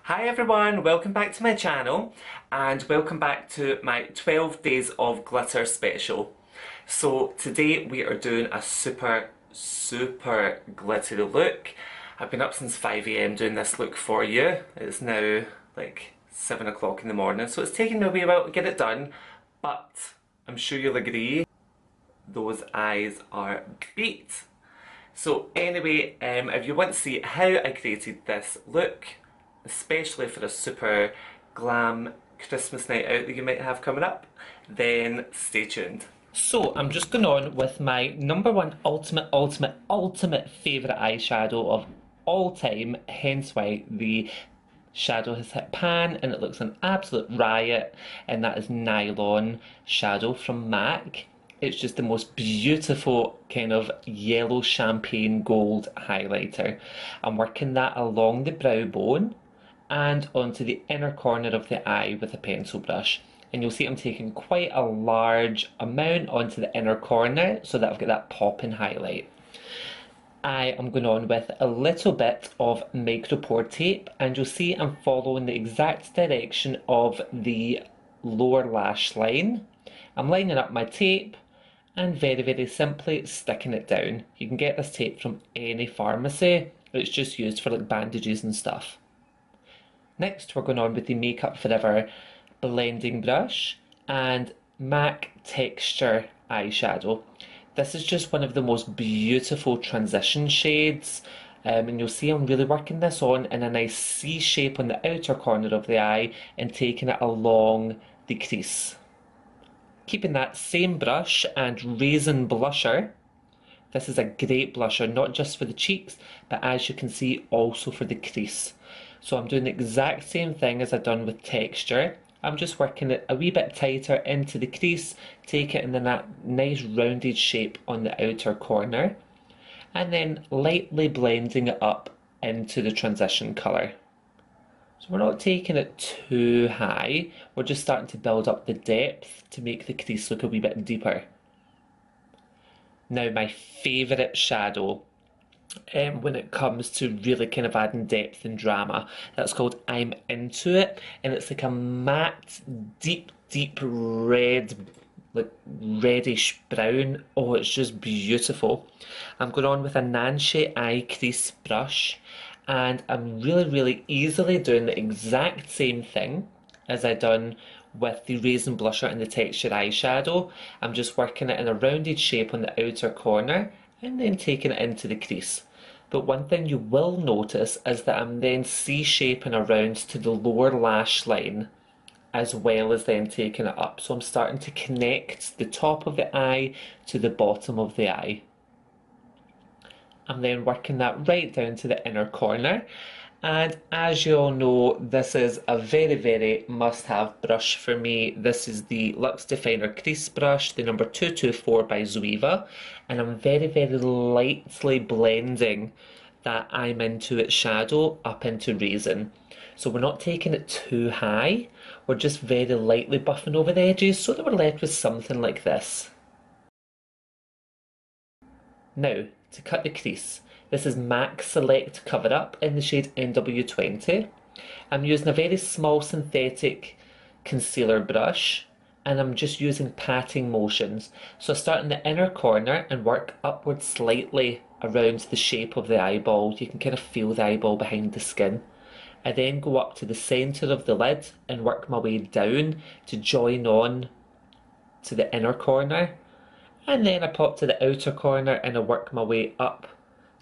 Hi everyone, welcome back to my channel and welcome back to my 12 days of glitter special. So today we are doing a super glittery look. I've been up since 5 AM doing this look for you. It's now like 7 o'clock in the morning, so it's taken me a wee while to get it done, but I'm sure you'll agree those eyes are beat. So anyway, if you want to see how I created this look, especially for a super glam Christmas night out that you might have coming up, then stay tuned. So I'm just going on with my number one ultimate favourite eyeshadow of all time, hence why the shadow has hit pan and it looks an absolute riot, and that is Nylon shadow from MAC. It's just the most beautiful kind of yellow champagne gold highlighter. I'm working that along the brow bone and onto the inner corner of the eye with a pencil brush. And you'll see I'm taking quite a large amount onto the inner corner so that I've got that popping highlight. I am going on with a little bit of micro pore tape, and you'll see I'm following the exact direction of the lower lash line. I'm lining up my tape and very simply sticking it down. You can get this tape from any pharmacy. It's just used for like bandages and stuff. Next, we're going on with the Makeup Forever blending brush and MAC Texture eyeshadow. This is just one of the most beautiful transition shades, and you'll see I'm really working this on in a nice C shape on the outer corner of the eye and taking it along the crease. Keeping that same brush and RAIZIN blusher. This is a great blusher, not just for the cheeks, but as you can see, also for the crease. So I'm doing the exact same thing as I've done with Texture. I'm just working it a wee bit tighter into the crease, take it in that nice rounded shape on the outer corner, and then lightly blending it up into the transition colour. So we're not taking it too high, we're just starting to build up the depth to make the crease look a wee bit deeper. Now my favourite shadow when it comes to really kind of adding depth and drama, that's called I'm Into It, and it's like a matte, deep red, like reddish brown. Oh, it's just beautiful. I'm going on with a Nancy eye crease brush, and I'm really easily doing the exact same thing as I done with the RAIZIN blusher and the Texture eyeshadow. I'm just working it in a rounded shape on the outer corner and then taking it into the crease. But one thing you will notice is that I'm then C-shaping around to the lower lash line as well as then taking it up. So I'm starting to connect the top of the eye to the bottom of the eye. I'm then working that right down to the inner corner. And as you all know, this is a very must-have brush for me. This is the Luxe Definer Crease Brush, the number 224 by Zoeva. And I'm very lightly blending that I'm Into It shadow up into RAIZIN. So we're not taking it too high, we're just very lightly buffing over the edges so that we're left with something like this. Now, to cut the crease. This is MAC Select Cover Up in the shade NW20. I'm using a very small synthetic concealer brush, and I'm just using patting motions. So I start in the inner corner and work upwards slightly around the shape of the eyeball. You can kind of feel the eyeball behind the skin. I then go up to the centre of the lid and work my way down to join on to the inner corner. And then I pop to the outer corner and I work my way up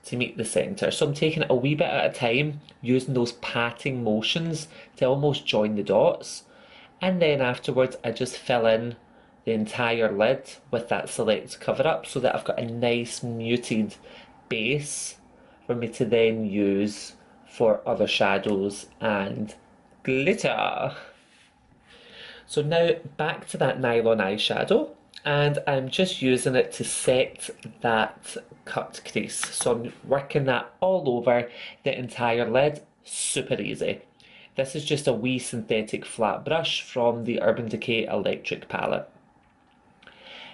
to meet the centre. So I'm taking it a wee bit at a time, using those patting motions to almost join the dots. And then afterwards I just fill in the entire lid with that Select Cover Up so that I've got a nice muted base for me to then use for other shadows and glitter. So now back to that Nylon eyeshadow, and I'm just using it to set that cut crease. So I'm working that all over the entire lid, super easy. This is just a wee synthetic flat brush from the Urban Decay Electric palette.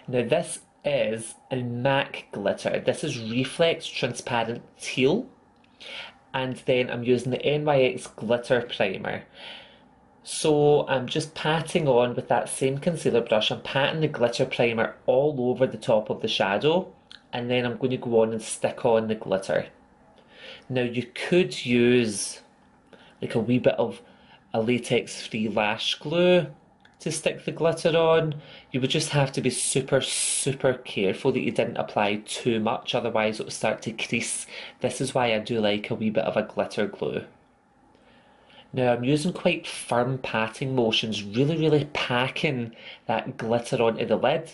Now this is a MAC glitter. This is Reflex Transparent Teal, And then I'm using the NYX Glitter Primer. So I'm just patting on with that same concealer brush. I'm patting the glitter primer all over the top of the shadow, and then I'm going to go on and stick on the glitter. Now you could use like a wee bit of a latex free lash glue to stick the glitter on. You would just have to be super careful that you didn't apply too much, otherwise it will start to crease. This is why I do like a wee bit of a glitter glue. Now I'm using quite firm patting motions, really packing that glitter onto the lid.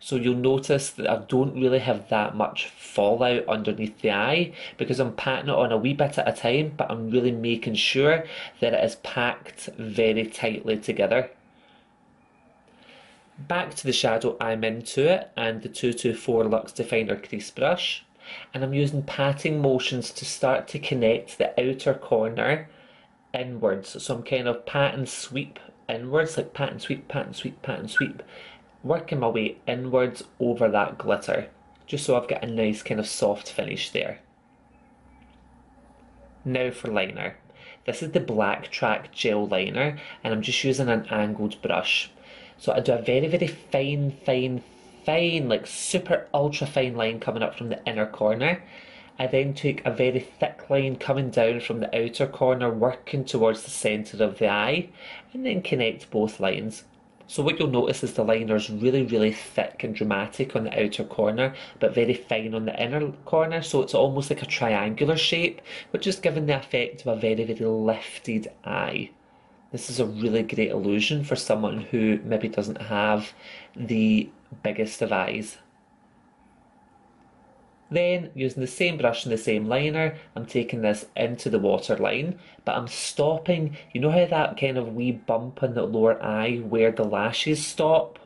So you'll notice that I don't really have that much fallout underneath the eye because I'm patting it on a wee bit at a time, but I'm really making sure that it is packed very tightly together. Back to the shadow, I'm into it, and the 224 Luxe Definer Crease Brush. And I'm using patting motions to start to connect the outer corner inwards. So I'm kind of pat and sweep inwards, like pat and sweep, pat and sweep, pat and sweep, working my way inwards over that glitter, just so I've got a nice kind of soft finish there. Now for liner. This is the BLACKTRACK gel liner, and I'm just using an angled brush. So I do a very fine, like super ultra fine line coming up from the inner corner. I then take a very thick line coming down from the outer corner, working towards the centre of the eye, and then connect both lines. So what you'll notice is the liner is really thick and dramatic on the outer corner, but very fine on the inner corner, so it's almost like a triangular shape, which is giving the effect of a very lifted eye. This is a really great illusion for someone who maybe doesn't have the biggest of eyes. Then, using the same brush and the same liner, I'm taking this into the waterline, but I'm stopping. You know how that kind of wee bump in the lower eye where the lashes stop?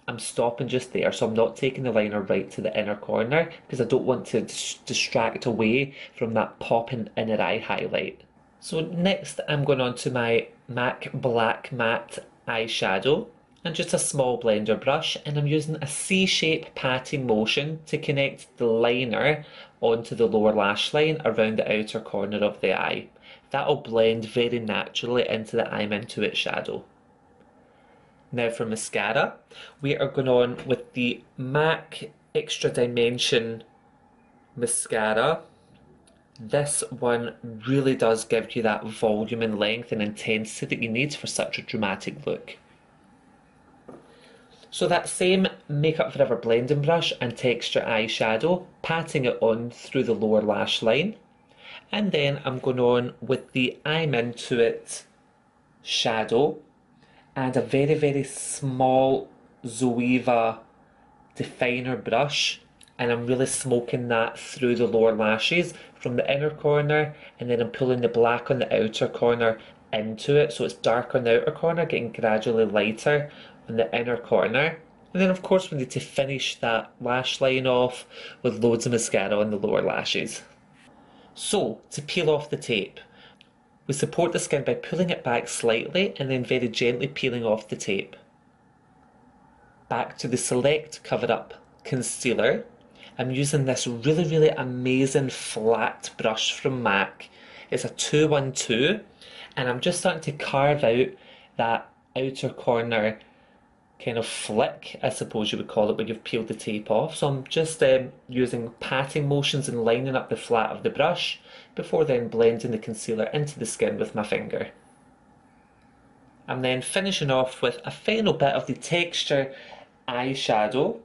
I'm stopping just there, so I'm not taking the liner right to the inner corner because I don't want to distract away from that popping inner eye highlight. So next I'm going on to my MAC Black Matte eyeshadow and just a small blender brush, and I'm using a C-shape patting motion to connect the liner onto the lower lash line around the outer corner of the eye. That'll blend very naturally into the I'm Into It shadow. Now for mascara, we are going on with the MAC Extra Dimension mascara. This one really does give you that volume and length and intensity that you need for such a dramatic look. So that same Makeup Forever blending brush and texture eyeshadow, patting it on through the lower lash line. And then I'm going on with the I'm Into It shadow and a very small Zoeva definer brush, and I'm really smoking that through the lower lashes from the inner corner, and then I'm pulling the black on the outer corner into it, so it's dark on the outer corner, getting gradually lighter on the inner corner. And then of course we need to finish that lash line off with loads of mascara on the lower lashes. So, to peel off the tape, we support the skin by pulling it back slightly and then very gently peeling off the tape. Back to the Select Cover Up concealer. I'm using this really amazing flat brush from MAC. It's a 212, and I'm just starting to carve out that outer corner kind of flick, I suppose you would call it, when you've peeled the tape off. So I'm just using patting motions and lining up the flat of the brush before then blending the concealer into the skin with my finger. I'm then finishing off with a final bit of the texture eyeshadow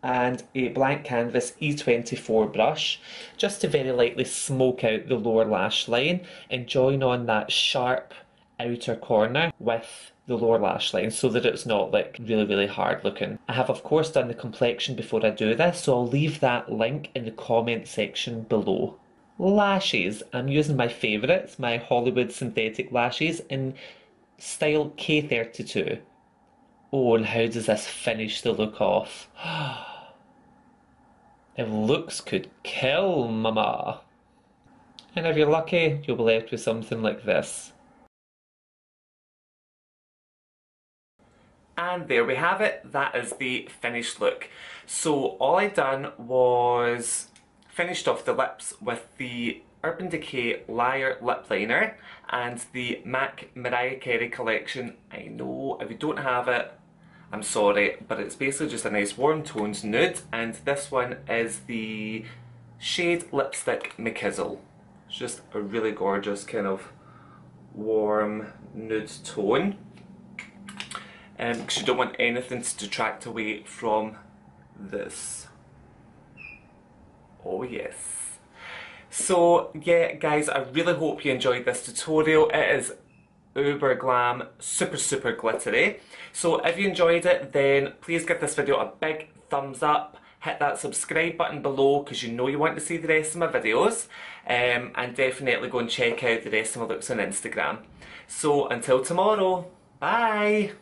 and a blank canvas E24 brush, just to very lightly smoke out the lower lash line and join on that sharp outer corner with the lower lash line so that it's not like really hard looking. I have of course done the complexion before I do this, so I'll leave that link in the comment section below. Lashes. I'm using my favourites, my Hollywood synthetic lashes in style K32. Oh, and how does this finish the look off? If looks could kill, mama. And if you're lucky, you'll be left with something like this. And there we have it, that is the finished look. So all I done was finished off the lips with the Urban Decay Liar Lip Liner and the MAC Mariah Carey collection. I know, if you don't have it, I'm sorry, but it's basically just a nice warm toned nude, and this one is the shade Lipstick MCIZZLE. It's just a really gorgeous kind of warm nude tone, because you don't want anything to detract away from this. Oh yes. So yeah guys, I really hope you enjoyed this tutorial. It is uber glam, super glittery. So if you enjoyed it, then please give this video a big thumbs up. Hit that subscribe button below because you know you want to see the rest of my videos. And definitely go and check out the rest of my looks on Instagram. So until tomorrow, bye!